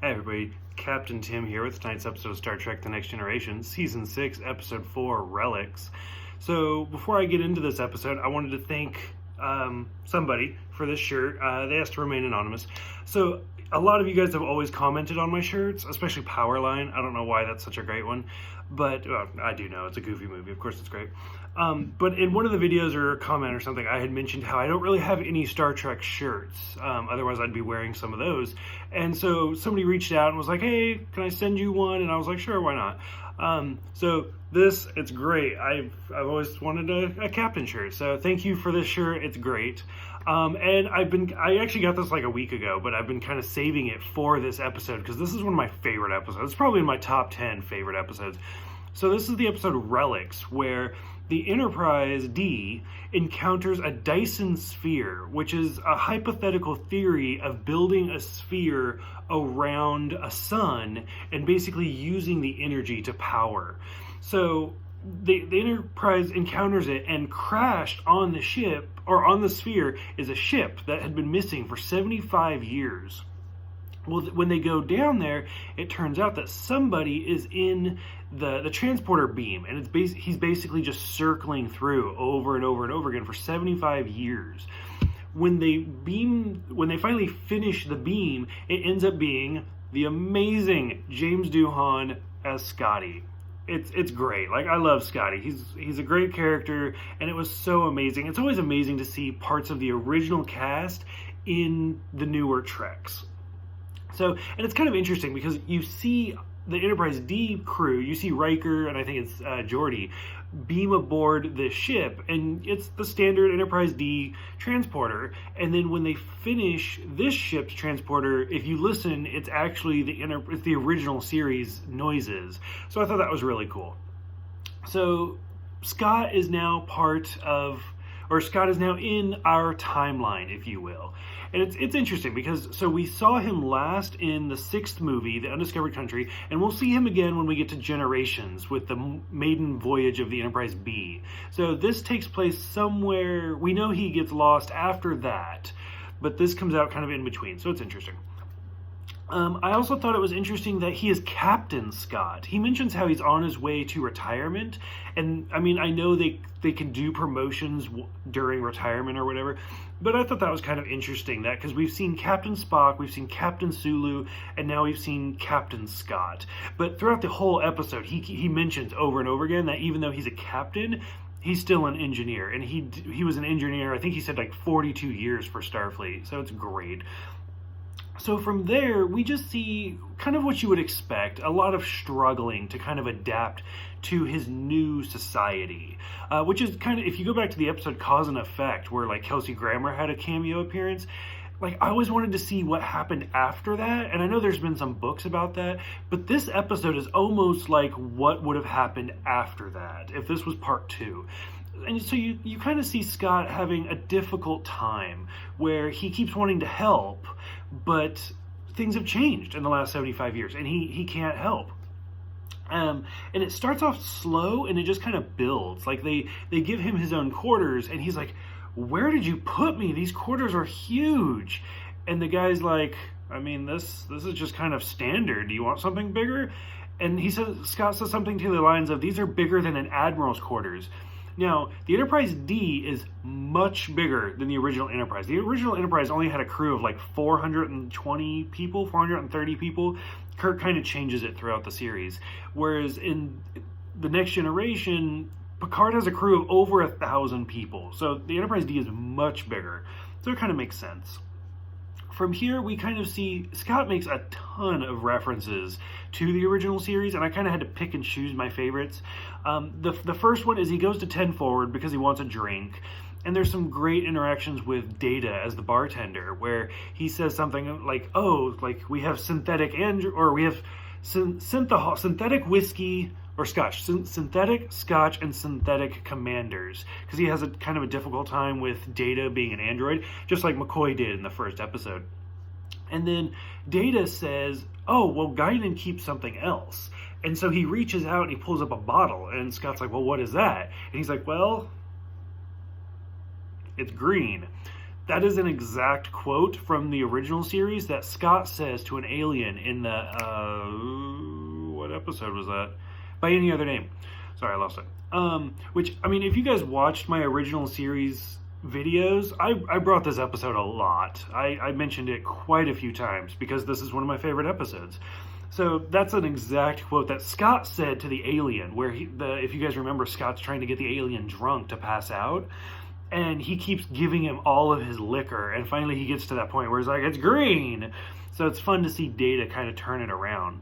Hey everybody, Captain Tim here with tonight's episode of Star Trek The Next Generation, Season 6, Episode 4, Relics. So, before I get into this episode, I wanted to thank somebody for this shirt. They asked to remain anonymous. So, a lot of you guys have always commented on my shirts, especially Powerline. I don't know why that's such a great one, but well, I do know. It's a goofy movie. Of course it's great. But in one of the videos or a comment or something, I had mentioned how I don't really have any Star Trek shirts. Otherwise, I'd be wearing some of those. And so somebody reached out and was like, hey, can I send you one? And I was like, sure, why not? So this, it's great. I've always wanted a captain shirt. So thank you for this shirt. It's great. And I actually got this like a week ago, but I've been kind of saving it for this episode because this is one of my favorite episodes. It's probably in my top 10 favorite episodes. So this is the episode Relics, where the Enterprise D encounters a Dyson sphere, which is a hypothetical theory of building a sphere around a sun and basically using the energy to power. So the Enterprise encounters it, and crashed on the ship, or on the sphere, is a ship that had been missing for 75 years. Well, when they go down there, it turns out that somebody is in the transporter beam, and he's basically just circling through over and over and over again for 75 years. When they finally finish the beam, it ends up being the amazing James Doohan as Scotty. It's great. Like, I love Scotty. He's a great character, and it was so amazing. It's always amazing to see parts of the original cast in the newer Treks. So, and it's kind of interesting because you see the Enterprise D crew, you see Riker, and I think it's Geordi, beam aboard the ship, and it's the standard Enterprise D transporter. And then when they finish this ship's transporter, if you listen, it's actually it's the original series noises. So I thought that was really cool. So Scott is now Scott is now in our timeline, if you will. And it's interesting because, so we saw him last in the 6th movie, The Undiscovered Country, and we'll see him again when we get to Generations with the maiden voyage of the Enterprise B. So this takes place somewhere, we know he gets lost after that, but this comes out kind of in between, so it's interesting. I also thought it was interesting that he is Captain Scott. He mentions how he's on his way to retirement, and I mean, I know they can do promotions during retirement or whatever, but I thought that was kind of interesting, that because we've seen Captain Spock, we've seen Captain Sulu, and now we've seen Captain Scott. But throughout the whole episode, he mentions over and over again that even though he's a captain, he's still an engineer, and he was an engineer, I think he said like 42 years for Starfleet, so it's great. So from there, we just see kind of what you would expect, a lot of struggling to kind of adapt to his new society, which is kind of, if you go back to the episode Cause and Effect, where like Kelsey Grammer had a cameo appearance, like I always wanted to see what happened after that, and I know there's been some books about that, but this episode is almost like what would have happened after that, if this was part 2. And so you kind of see Scott having a difficult time where he keeps wanting to help, but things have changed in the last 75 years, and he can't help. And it starts off slow, and it just kind of builds. Like, they give him his own quarters, and he's like, where did you put me? These quarters are huge. And the guy's like, I mean, this is just kind of standard. Do you want something bigger? And Scott says something to the lines of, these are bigger than an admiral's quarters. Now, the Enterprise D is much bigger than the original Enterprise. The original Enterprise only had a crew of like 420 people, 430 people. Kirk kind of changes it throughout the series. Whereas in The Next Generation, Picard has a crew of over 1,000 people. So the Enterprise D is much bigger. So it kind of makes sense. From here, we kind of see Scott makes a ton of references to the original series, and I kind of had to pick and choose my favorites. The first one is he goes to 10 Forward because he wants a drink, and there's some great interactions with Data as the bartender, where he says something like, "Oh, like we have synthetic whiskey." Or Scotch, synthetic Scotch and synthetic commanders, because he has a kind of a difficult time with Data being an android, just like McCoy did in the first episode. And then Data says, oh, well, Guinan keeps something else. And so he reaches out and he pulls up a bottle, and Scott's like, well, what is that? And he's like, well, it's green. that is an exact quote from the original series that Scott says to an alien in the, what episode was that? By any other name. Sorry, I lost it. Which, I mean, if you guys watched my original series videos, I brought this episode a lot. I mentioned it quite a few times because this is one of my favorite episodes. So that's an exact quote that Scott said to the alien, where if you guys remember, Scott's trying to get the alien drunk to pass out, and he keeps giving him all of his liquor, and finally he gets to that point where he's like, it's green! So it's fun to see Data kind of turn it around.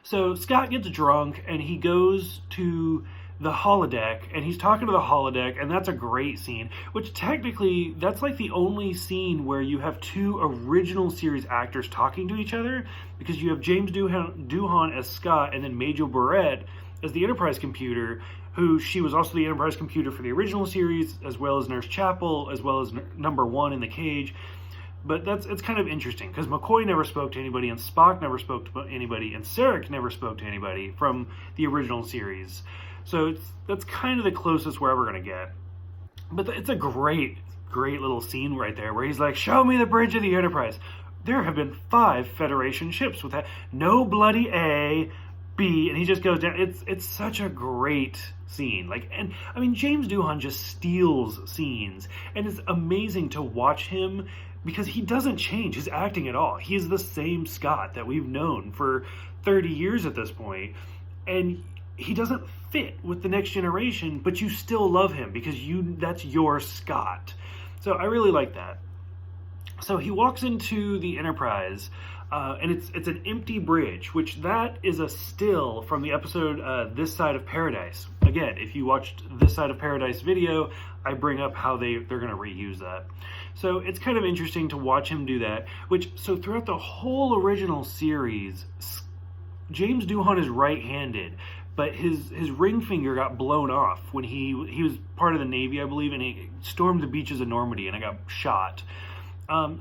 So Scott gets drunk, and he goes to the holodeck, and he's talking to the holodeck, and that's a great scene, which technically, that's like the only scene where you have two original series actors talking to each other, because you have James Doohan as Scott, and then Majel Barrett as the Enterprise computer, who she was also the Enterprise computer for the original series, as well as Nurse Chapel, as well as number 1 in the cage. But it's kind of interesting, because McCoy never spoke to anybody, and Spock never spoke to anybody, and Sarek never spoke to anybody from the original series. So that's kind of the closest we're ever going to get. But it's a great little scene right there, where he's like, show me the bridge of the Enterprise. There have been 5 Federation ships with that. No bloody A, B, and he just goes down. It's such a great scene. And I mean, James Doohan just steals scenes, and it's amazing to watch him, because he doesn't change his acting at all. He is the same Scott that we've known for 30 years at this point, and he doesn't fit with the Next Generation, but you still love him because that's your Scott. So I really like that. So he walks into the Enterprise, and it's an empty bridge, which that is a still from the episode This Side of Paradise. Again, if you watched This Side of Paradise video, I bring up how they're going to reuse that. So it's kind of interesting to watch him do that, so throughout the whole original series, James Doohan is right-handed, but his ring finger got blown off when he was part of the Navy, I believe, and he stormed the beaches of Normandy, and I got shot.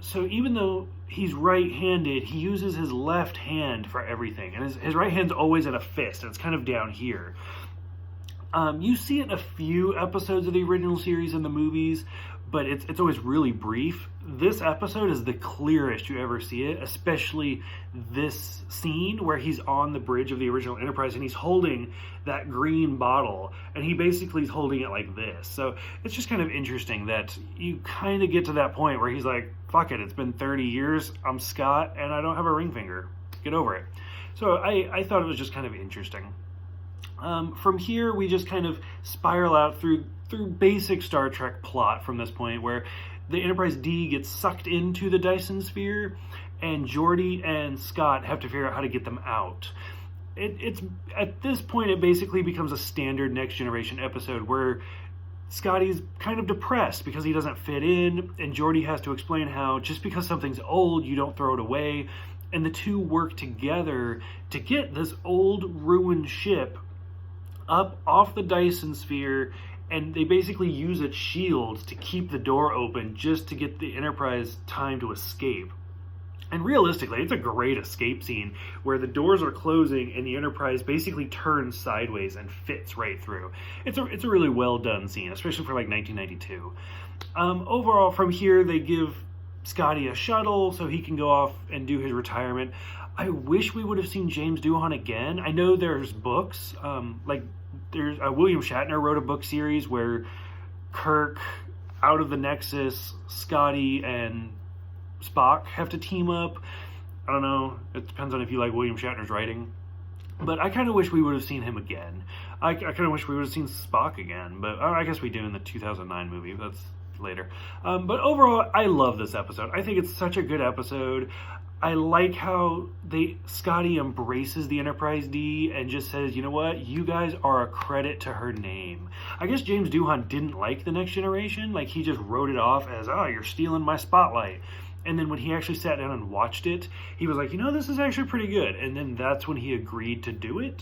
So even though he's right-handed, he uses his left hand for everything, and his right hand's always in a fist, and it's kind of down here. You see it in a few episodes of the original series in the movies, but it's always really brief. This episode is the clearest you ever see it, especially this scene where he's on the bridge of the original Enterprise and he's holding that green bottle, and he basically is holding it like this. So it's just kind of interesting that you kind of get to that point where he's like, fuck it, it's been 30 years, I'm Scott, and I don't have a ring finger. Get over it. So I thought it was just kind of interesting. From here, we just kind of spiral out through basic Star Trek plot from this point, where the Enterprise D gets sucked into the Dyson Sphere, and Geordi and Scott have to figure out how to get them out. It's at this point, it basically becomes a standard Next Generation episode where Scotty's kind of depressed because he doesn't fit in, and Geordi has to explain how just because something's old, you don't throw it away, and the two work together to get this old ruined ship up off the Dyson Sphere, and they basically use its shields to keep the door open just to get the Enterprise time to escape. And realistically, it's a great escape scene where the doors are closing and the Enterprise basically turns sideways and fits right through. It's a really well done scene, especially for like 1992. Overall, from here, they give Scotty a shuttle so he can go off and do his retirement. I wish we would have seen James Doohan again. I know there's books, there's William Shatner wrote a book series where Kirk, out of the Nexus, Scotty and Spock have to team up. I don't know. It depends on if you like William Shatner's writing. But I kind of wish we would have seen him again. I kind of wish we would have seen Spock again. But I guess we do in the 2009 movie. That's later. But overall, I love this episode. I think it's such a good episode. I like how Scotty embraces the Enterprise D and just says, you know what, you guys are a credit to her name. I guess James Doohan didn't like The Next Generation. Like, he just wrote it off as, oh, you're stealing my spotlight. And then when he actually sat down and watched it, he was like, you know, this is actually pretty good. And then that's when he agreed to do it.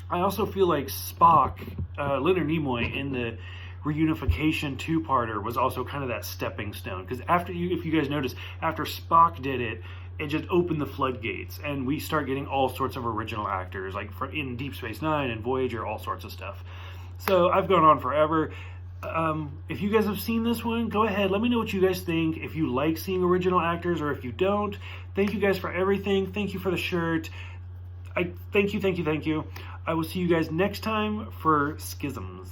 I also feel like Spock, Leonard Nimoy, in the reunification two-parter was also kind of that stepping stone. Because if you guys notice, after Spock did it, it just opened the floodgates, and we start getting all sorts of original actors, like in Deep Space Nine and Voyager, all sorts of stuff. So I've gone on forever. If you guys have seen this one, go ahead. Let me know what you guys think. If you like seeing original actors or if you don't. Thank you guys for everything. Thank you for the shirt. Thank you. I will see you guys next time for Schisms.